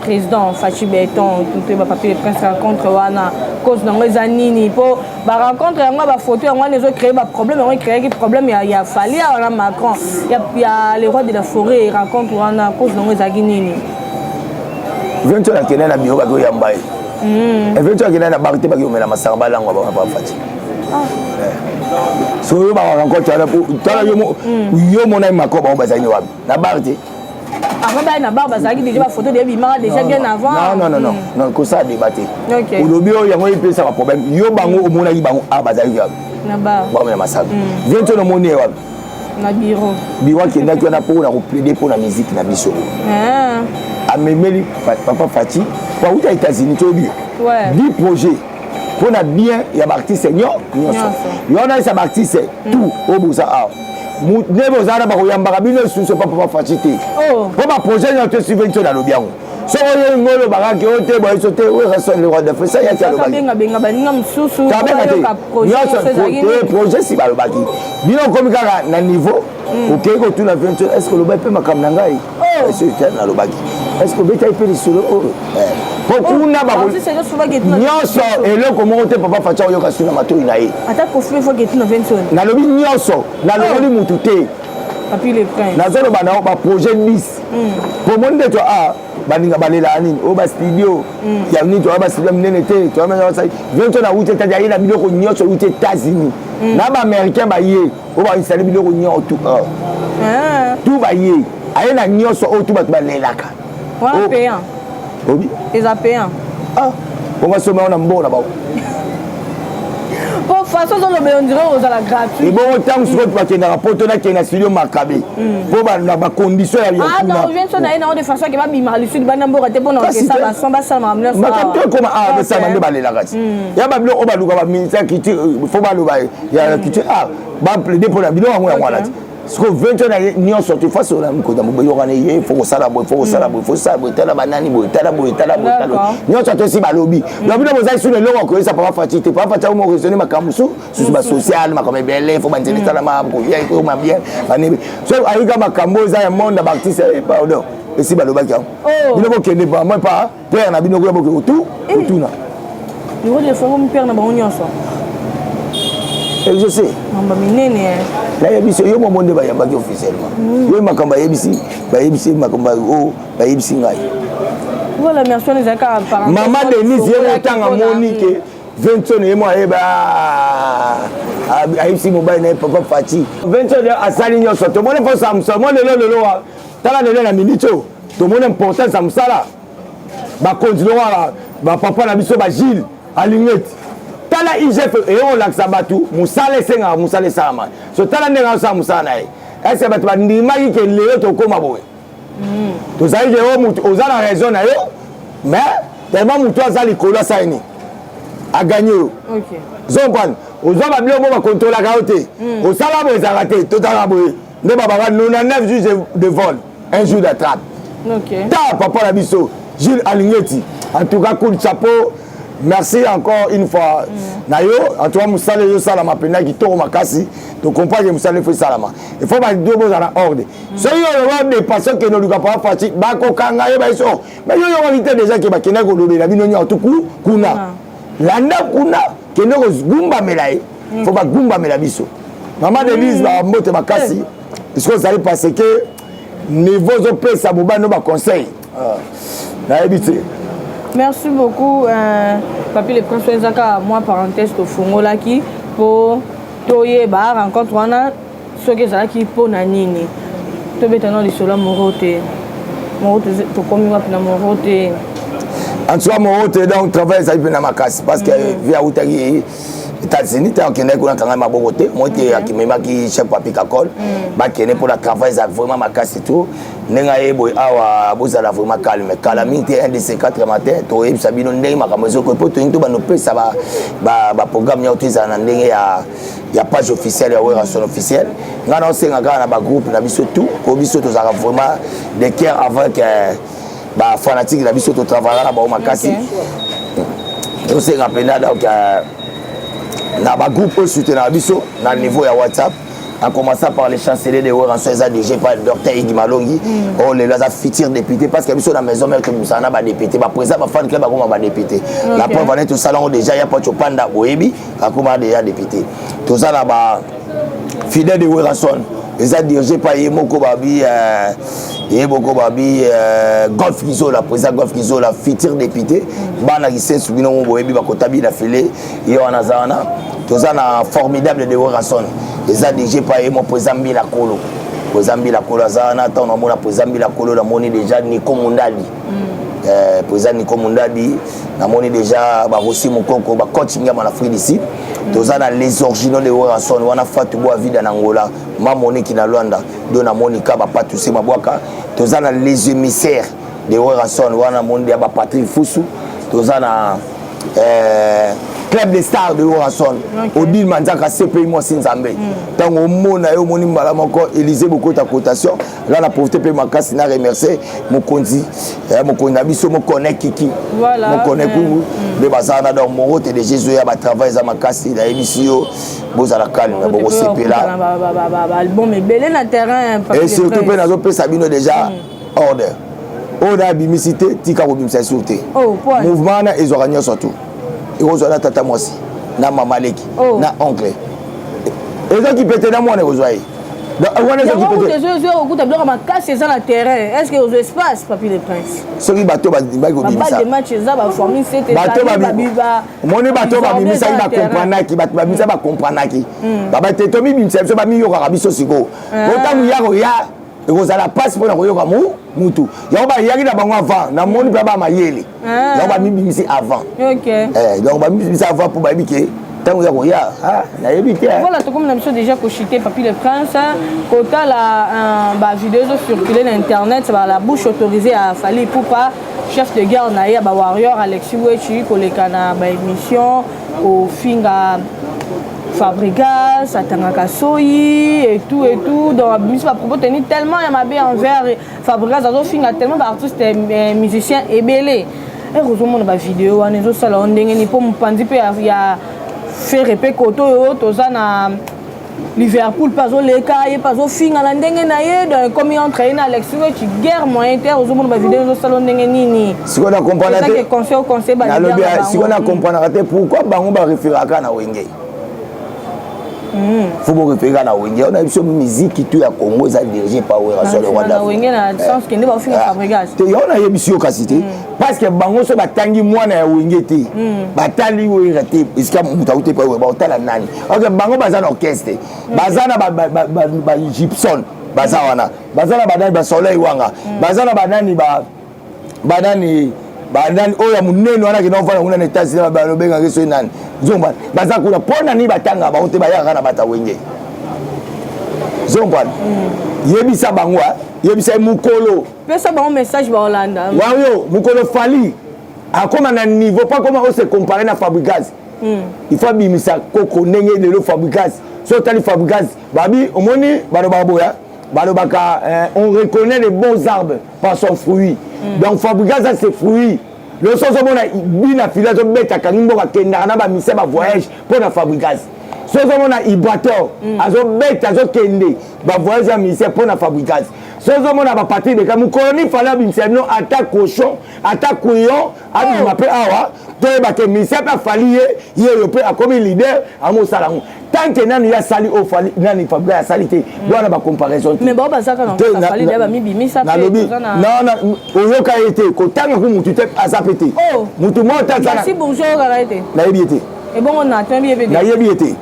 président Fachi Béton, tout le papi le prince rencontre wana cause dans les années pour rencontre moi ba photo moi les autres créer ba problème on créer des problèmes il y a fallu à Macron il y a le roi de la forêt rencontre wana cause dans les années vient tu la kenna na bio ba go yambaye vient tu la kenna na barité ba go mela masarba lango ba Fachi so yo ba rencontre ala pour tala yo mona makoba on bazani wabi na barité avant d'aller na barbe ça qui déjà ba photo de bimara déjà bien avant non ko ça débatté au lobby yango il ça va problème yo bango omona yi bango a bazali wabi na bar ba mena masarba vient tu no moni wabi na bureau qui est là pour plaider pour la musique na biso a memeli papa Fachi pour aux États-Unis tu dis 10 projets pour na bien il y a artiste senior il y en a ça artiste tout au bout ça nebo za na ba ko yamba bino suso papa Fachi te pour ma projet na te subvention na lobiango so yo ngolo ba ka ote ba so te we rason le roi de fait ça ya talo ba benga baninga msusu projet si ba lo baki bino komi kaka na niveau OK ko tu na 20 est-ce que le ba pe makam na ngai est-ce que na lo baki est-ce que beta ipe solo pokuna ba nyonso eloko moko te papa Fachi oyoka suna matoi na ye ata kofi faut que tu na 20 na lobi nyonso na lobi mutu te papi le prince na zolo bana ba projet 10 pour monde to baninga balela nini o ba studio ya nini to ba studio mnene te to ba sa vient na uti ta ya na biloko nyonso uti États-Unis na ba américain ba ye o ba installer biloko nyonso tout ba ye aye na nyonso o tout ba lelaka wa payant obi les payant on va se mettre en bon là-bas pour façon on dirait aux la gratuit et bon autant sur toi qui na rapport na qui na studio Makabe pour ba condition ya non vient ça na de façon que ba bima le sud bana mbora te pour na ça ba son ba ça mamna ça comme ça mande ba la gati ya ba bilo o ba luka ba ministère qui faut ba lo ba ya qui ba plaider pour la bilo ngwa ngwa ce que 20 ans n'y sorti face au la ko da mo yo kana ye faut ça tala banani bo tala n'y sorti si ba lobby lobby na mozali sur le long ko ça pas Fachi te pas Fachi mo raisonner makamusu sur ba social ma comme belle faut banzeli tala ma ko ya ko ma bien ani so ayika makambo za ya monde ba artiste pardon et si ba lobaki bino ko kende pas moi pas père na bino ko bo tout na le roi de forme père na ba nyonso et je sais mamba minene la yebisi yo monde ba yambaki officiellement yo makamba yebisi makamba o ba yebisi ngai voilà merci les akara par maman Denise yo tanga Monique 20 et moi eba ayebisi mobile na papa Fachi 20 asali nyonso to mona fo Samson mona lelo tala lelo na minito to mona important Samsala ba continuer ba papa na biso ba Gilles alingeti tala IGF et on laksa batu musale senga musale sama so tala ndenga sa musana e ese batu bandima ki ke leo to koma boye to zali je o mutu ozala raison na yo mais tellement mutu azali kola saini a gagné OK zomban ozaba bilo mo ba contrôler ka ote o sala bo ezarate to tala boye ne baba 99 jours de vol un jour d'attrape OK ta papa la biso Gilles Alingeti en tout cas coup de chapeau. Merci encore une fois. Nayo, en tout cas, Moussale yo salama pena qui toro makasi. To comprendre que Moussale fait salama. Il faut pas deux mots dans ordre. So yo le des personnes que nous luka pas Fachi, ba ko kanga yo ba iso. Mais yo invité déjà que ba kena ko lobe na bino nya tuku kuna. Landa kuna kena ko gumba melaye. Faut pas gumba mela biso. Maman Denise ba mbote makasi. parce que ça parce que niveau opesa bobano ba conseil na habité. Merci beaucoup Papi le Prince Ezaka moi parenthèse to fongola ki pour toye ba rencontre wana ce que ça qui pour na nini to betano lisolo morote to komi wa na morote en soi morote donc travail ça na makasi parce que via utaki États-Unis tant que n'est qu'on a quand même à Bogoté moi qui akimema ki chef Papi Kakol ba kene pour la travail ça vraiment makasi tout nenga ebo awa bozala vraiment calme calamité un de ces 4 matin to ebisa bino ndenge makamozo ko poto into ba no pesa ba programme ya utiza na ndenge ya page officielle ya Weranson officielle ngana osenga kana ba groupe na biso tout ko biso to zaka vraiment de cœur avant que ba fanatique na biso to travailler na ba makasi osenga pena donc na ba groupe soutenir biso na niveau ya WhatsApp en commençant par les chanceliers de Weranson DG par docteur Iggy Malongi on les a futur député parce que biso na maison mère que musana ba député ba président ba fan club ba comme ba député la preuve on est au salon déjà ya pas chopanda boyebi akoma déjà député tout ça là ba fidèle de Weranson les a dirigé par Yemoko Babi Golf Kizo la président Golf Kizo la futur député bana qui subino boyebi ba kotabi la filé et on a zana tout ça na formidable de Weranson les a dirigé par mon président Mbila Kolo président Mbila Kolo zana tant on a président Mbila Kolo la moni déjà Nico Mundadi président Nico Mundadi na moni déjà ba aussi mon koko ba coaching ya Afrique d'ici tout ça na les originaux de Weranson wana fatu bo vida na Angola mamoni ki na Luanda do na moni ka ba patu se mabwaka tout ça na les émissaires de Weranson wana moni ya ba Patrick Fusu tout ça na club des stars de Weranson Odile Manzaka CPI moi Sinzambe tant au mona yo moni mbala moko Élysée beaucoup ta cotation là na profiter pe makasi na remercier mokonzi na biso mo connaît kiki mo connaît ku de bazana dans morote de Jésus ya ba travail za makasi na émission bozala calme na boko sepela album ebele na terrain et surtout pe nazo pe sabino déjà order bimicité tika ko bimisa sûreté mouvement na ezoragno surtout et ozala tata mwasi na mama leki na oncle ezo ki pété na mwana ozoi wana ezo ki pété ezo okuta bloka makasi eza na terrain est-ce que ozo espace Papi le Prince soki bato ba ko bimisa ba de match eza ba formule c'était bato ba biba moni bato ba bimisa ba comprendre bato ba bimisa ba comprendre ba teto mi bimisa so ba mi yoka biso siko otamu yako ya ekozala passe pour na koyoka mutu yango bayaki na bango avant na moni mpe bamayele yango bamibimisi avant donc bamibimisi avant mpo bayebi ke ntango ya koya nayebi te voilà tokomi na biso déjà kochite Papi le Prince kotala bavideo ezocircule na internet la bouche autorisée à Fally Ipupa chef de guerre na ye ya bawarrior Alexis Wechi koleka na baémission kofinga Fabregas, Atangaka Soyi et tout donc je va propos tenir tellement il m'a bien envers Fabregas a finga tellement d'artistes musiciens et belé et heureusement on a vidéo on est au salon ndenge ni pour mpandi pe ya faire répé koto yo toza na Liverpool pas au leka et pas au finga la ndenge na ye donc comme il entraîne Alexis Wechi guerre moyen terre heureusement on a vidéo au salon ndenge nini si on a comprendre ça que conseil ba si on a comprendre pourquoi bango ba référaka na wenge faut me référer na wenge on a une musique tout ya Congo ça dirigé par Weranson le Rwanda na wenge na sens que ndeba finga Fabregas te yo na yebisi okasité parce que bango so batangi mwana ya wenge te batali wenge te iska mutauté pa ba otala nani ok bango baza na orchestre baza na ba Gibson baza wana baza na badani ba Soleil wanga baza na badani badani oya munene wana kina ofana kuna netasi na balobenga keso nani zomba baza kuna pona ni batanga ba ote bayaka na bata wenge zomba yebisa bangwa yebisa mukolo pesa ba message ba Hollanda wayo mukolo Fally akoma na niveau pas comment on se comparer na Fabregas il faut bimisa koko ndenge lelo Fabregas so tali Fabregas babi omoni baloba boya balobaka on reconnaît les bons arbres par son fruit donc Fabregas a ses fruits le sens où on a bina fila zo beta kanimbo ka kenda na ba mise ba voyage pour na Fabregas so on a Ibrator azo beta zo kende ba voyage a mise pour na Fabregas sozo mona ba patrie de kamu koloni fala binsemno ata cochon ata couillon abi mape awa to ba ke misa pa fali ye yo pe akomi leader amo salango tant que nani ya sali o fali nani fabra ya salite doana ba comparaison mais ba bazaka na fali ba mi bimisa pe non oyoka ete ko tanga ku mutu te azapete mutu mota sana si bonjour arrêtez na yebiete et bon on a bien bien na yebiete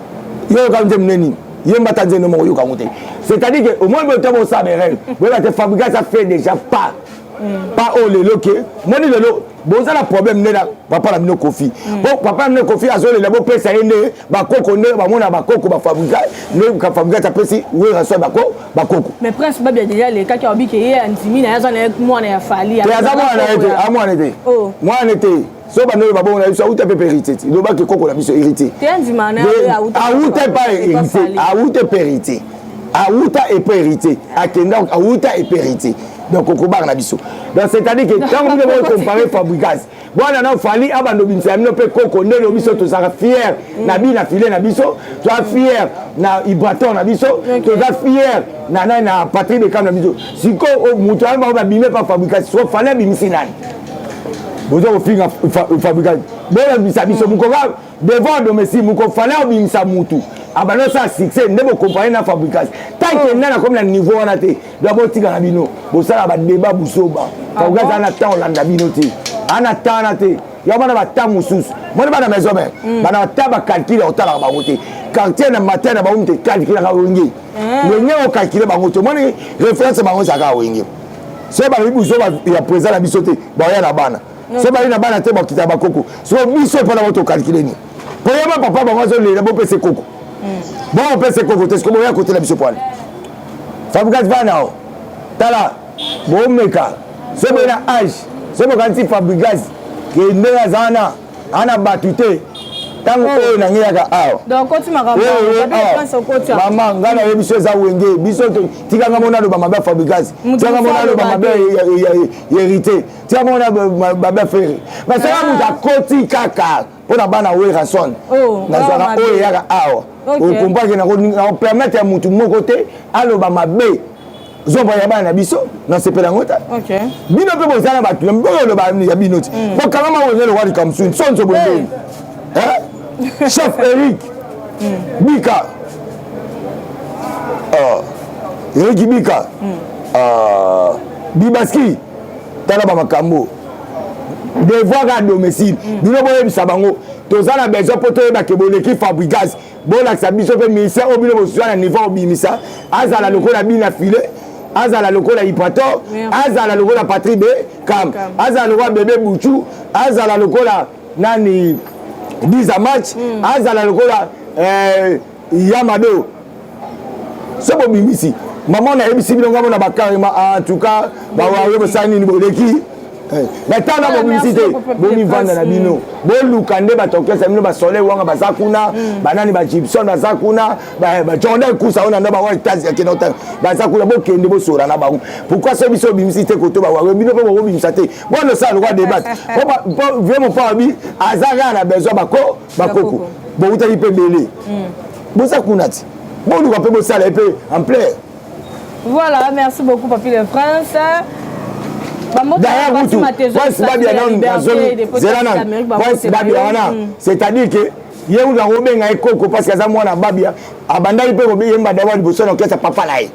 yo ka mneni yemba ta nzeno mo yo ka ngote c'est-à-dire que au moins le temps ça mes règles voilà te fabriquer ça fait déjà pas au lelo ke moni lelo boza la problème ne la papa la mino kofi bon papa mino kofi azole la bo pesa ende ba koko ne ba mona ba koko ba fabriquer ne ka fabriquer ta pesi we raso ba koko mais prince ba bien déjà les cas qui obi ke ye antimi na yaza na moi na fali ya za moi na ete a moi na ete moi na ete so ba no ba bon na biso uta pe hérité lo ba ke koko la biso hérité te anzima na a uta pas hérité a uta hérité a uta et pas hérité a kenda a uta et hérité donc au combat na biso donc c'est-à-dire que quand vous devez comparer fabricage voilà na fali abando binsa mino pe koko ne lo biso to sera fier na bi na filet na biso to fier na ibraton na biso to fier na patrie de cam na biso siko mutu ba bimé pas fabricage so fallait bimisi nani bozo ofinga fabricage bona bisa biso mukoba devant domicile muko fallait bimisa mutu abano sa succès ndebo comparer na fabricage tant que nana comme na niveau wana te dobo tika na bino bo sala ba débat busoba fabricage ana temps landa bino te ana temps te ya bana ba temps mususu mona bana maison mais bana ta ba calculer au tala ba wote quartier na matin na ba umte calculer ka wengi le nyo calculer ba wote mona référence ba wote ka wengi c'est ba busoba ya présent na biso te ba ya na bana c'est ba ina bana te ba kitaba koko so biso pa na wote calculer ni pour yama papa ba wote le bo pese koko bon on peut se cocoter ce que moi à côté la biso poil fabricage bana tala bon meka c'est bon âge c'est bon quand fabricage que ndela zana ana batute tango na ngiyaka awo donc koti makamba pense koti mama ngana ye biso za wenge biso tika ngamona lo ba mabe fabricage tika ngamona lo ba mabe hérité tika ngamona ba mabe frère parce que muta koti kaka pona bana we rason na zana o yaka awo o comprendre na permettre à mutu moko te aloba mabe zomba ya bana biso na sepela ngota OK bino pe bozana ba tu mbo lo ba ya binoti ko kama ma wona lo wali kamsun sonzo bonde chef Eric Bika Eric Bika Bibaski tala ba makambo devoir à domicile bino boye bisabango tozana besoin poto ba ke boleki fabricage bona sa biso pe ministère obino bosua na niveau obimisa azala lokola bina filet azala lokola ipato azala lokola patrie de cam azala lokola bébé buchu azala lokola nani 10 match azala lokola Yamado sobo bimisi maman na ebisi bilonga na bakarima en tout cas ba wa bosani ni boleki mais tant na bimisi boni vanda na bino boluka nde batokesa bino ba soleil wanga bazakuna banani ba Gibson bazakuna ba Jordan kusa ona ndo ba wa tazi ya kenota bazakuna bokende bosora na bango pourquoi ce biso bimisi te koto ba wa bino pe bo bimisa te bon ça le roi débat vraiment pas abi azaka na besoin bakoko bo utali pe belé bozakuna ti boluka pe bosala pe en plein. Voilà, merci beaucoup Papi de France. C'est-à-dire que yewu na robenga ekoko parce que za mwana babia abandali pe yemba dawa liboso na kesa papa lai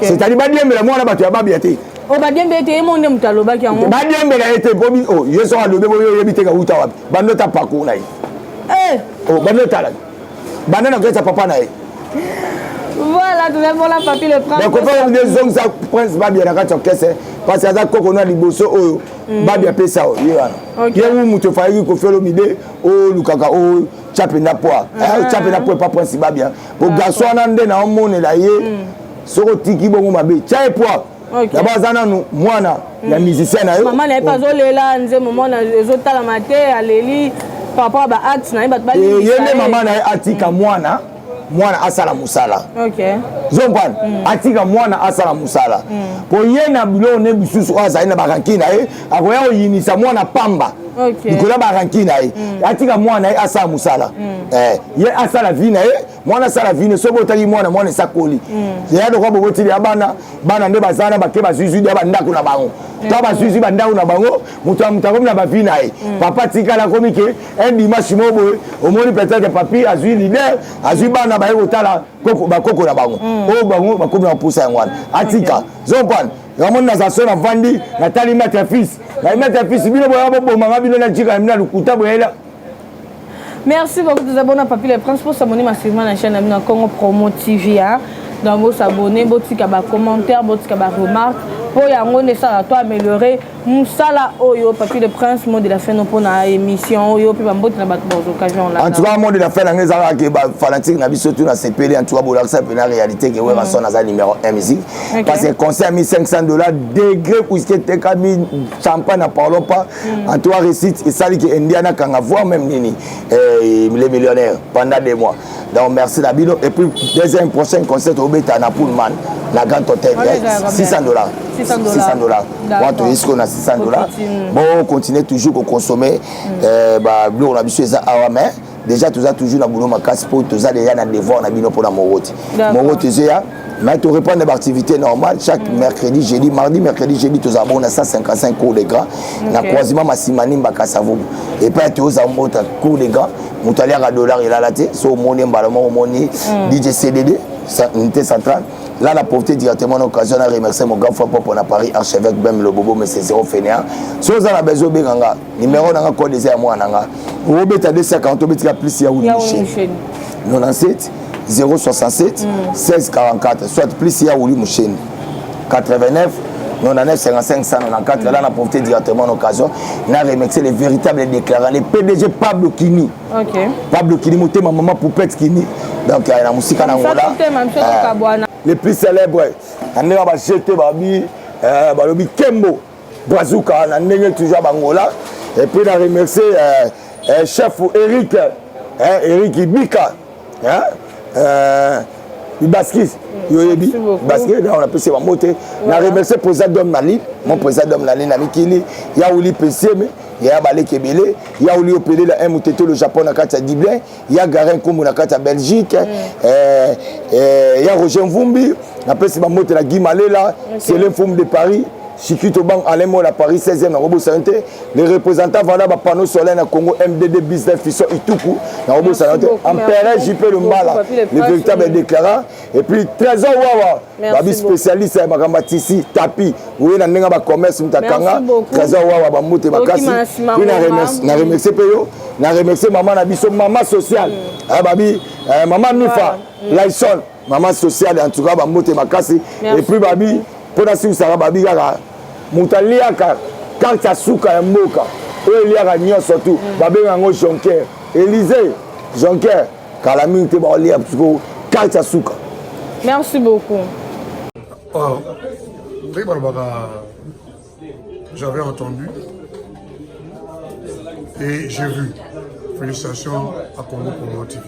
c'est-à-dire badiembe la mwana batu ya babia te o badiembe te monde mutaloba ki yango badiembe la ete bobi o yeso alobe boyo yebite ka uta wapi bandota pako na o bandota la bandana kesa papa na voilà, tout le monde a Papi le Prince. Donc, on va dire que ça prince Babia na kati okese parce que ça koko na liboso oyo Babia pesa o ywana. Yewu muto fayi ko felo mide o lukaka o chapena poa. Chapena poa pas prince Babia. Pour garçon na nde na omone la ye. Soko tiki bongo mabe. Chai poa. D'abord zana nu mwana ya musicien na yo. Maman n'est pas olela nze maman na ezotala mate aleli par rapport ba acte na ba ba. Yene maman na atika mwana asala musala. OK. Zombana atika mwana asala musala. Po yena bilo ne bisusu azali na bakankina akoya oyinisa mwana pamba likolo baranki na ye atika mwana ye asala mosala ye asala vi na ye mwana asala vi ne soki otali mwana esakoli ya dokwa bobotili ya bana nde bazana bake bazwizwidi ya bandako na bango to bazwizwi bandako na bango moto akomi na bavi na ye papa tikala akomi ke un dimanche mo boye omoni peut-être papi azwi lider azwi bana baye kotala bakoko na bango oyo bango bakomi na posa yango wana atika zompane ramoni naza so na vandi natali maître fils na maître fils bino boya bobomanga bino na jika na lukuta boyela. Merci beaucoup de vous abonner à Papi le Prince pour s'abonner massivement à la chaîne de Congo Promo TV. Donc vous s'abonner, vous tirer des commentaires, vous tirer des remarques pour y avoir ça à toi améliorer. Moussala Oyo Papi le Prince mot de la fin pour la émission Oyo puis bambo na ba occasion là. En tout cas mot de la fin na ngeza que fanatique na biso tout na CPL en tout cas bola ça peut la réalité que ouais son na numéro 1 musique parce que concert $1500 degré puisque te kami champagne na parlons pas en tout cas récite et ça que Indiana kanga voir même nini les millionnaires pendant des mois. Donc merci Nabilo et puis deuxième prochain concert au Beta na Pullman la Grand Hôtel $600. Quand est-ce qu'on a $600? Bon, continuez toujours à consommer. On a besoin de mais déjà tout ça toujours dans boulot ma casse pour tout ça déjà dans devoir on a bien pour la Morote. Morote mais tu reprends des activités normales chaque mercredi, jeudi, mardi, mercredi, jeudi tout ça bon on a 155 cours de gras. Na croisement Massimani Mbakasavo. Et puis tu as un cours de gras. Moutalia à dollar il a la tête, so monnaie balamo monnaie DJ CDD, unité centrale. Là, la pauvreté directement l'occasion de remercier mon gars pour la Paris, archevêque même le bobo, mais c'est zéro fainéant. Si vous avez besoin de Benganga, numéro n'a code des moi nanga. Vous bêta 250, vous bêta plus il y a où 97 067 16 44, soit plus il y a où Mouchen 89 99 55 194. Là, la pauvreté directement l'occasion. On a remercié les véritables déclarants, les PDG Pablo Kini. Pablo Kini, mon maman Poupette Kini. Donc, il y a la musique en Angola. Les plus célèbres, on a jeté Babi Kembo, Bazooka, on a toujours Angola. Et puis on a remercié chef Eric Ibika, Baskis, Baskis, on a passé ma moto. On a remercié le président d'Homme Nali, mon président d'Homme Nali, Namikili, Yaouli PCM. Il y a Balé Kebele, il y a Oli Opélé, le M-Této, le Japon, à Diblin, il y a Garin Koumou, à Belgique, il y a Roger Mvumbi, après c'est ma moto, la Guy Malela, c'est l'informe de Paris, Chikito Bang, Alain Mola, Paris 16e, dans Robo Santé, les représentants voilà, panneau solaire dans Congo, MDD Business, Fisso, Ituku, dans Robo Santé, Ampere, JP Lumbala, les véritables déclarants, et puis Trésor Wawa, Babi spécialiste, Makamba Tissi, Tapi, où il y a un commerce, Mtakanga, Trésor Wawa, Bamouté, Bakassi, puis on a remercié Peyo, on a remercié Maman Nabiso, Maman Sociale, Babi, Maman Nifa, Laïson, Maman Sociale, en tout cas, Bamouté, Bakassi, et puis Babi, pour la suite, ça va Babi Gaga, Moutaliaka, quand ça souka un moka, et il y a un nion surtout, Babi Gango Jonker, Élysée, Jonker, Kalamine Tebaolia, quand ça souka. Merci beaucoup. J'avais entendu et j'ai vu. Félicitations à Congo Promo TV.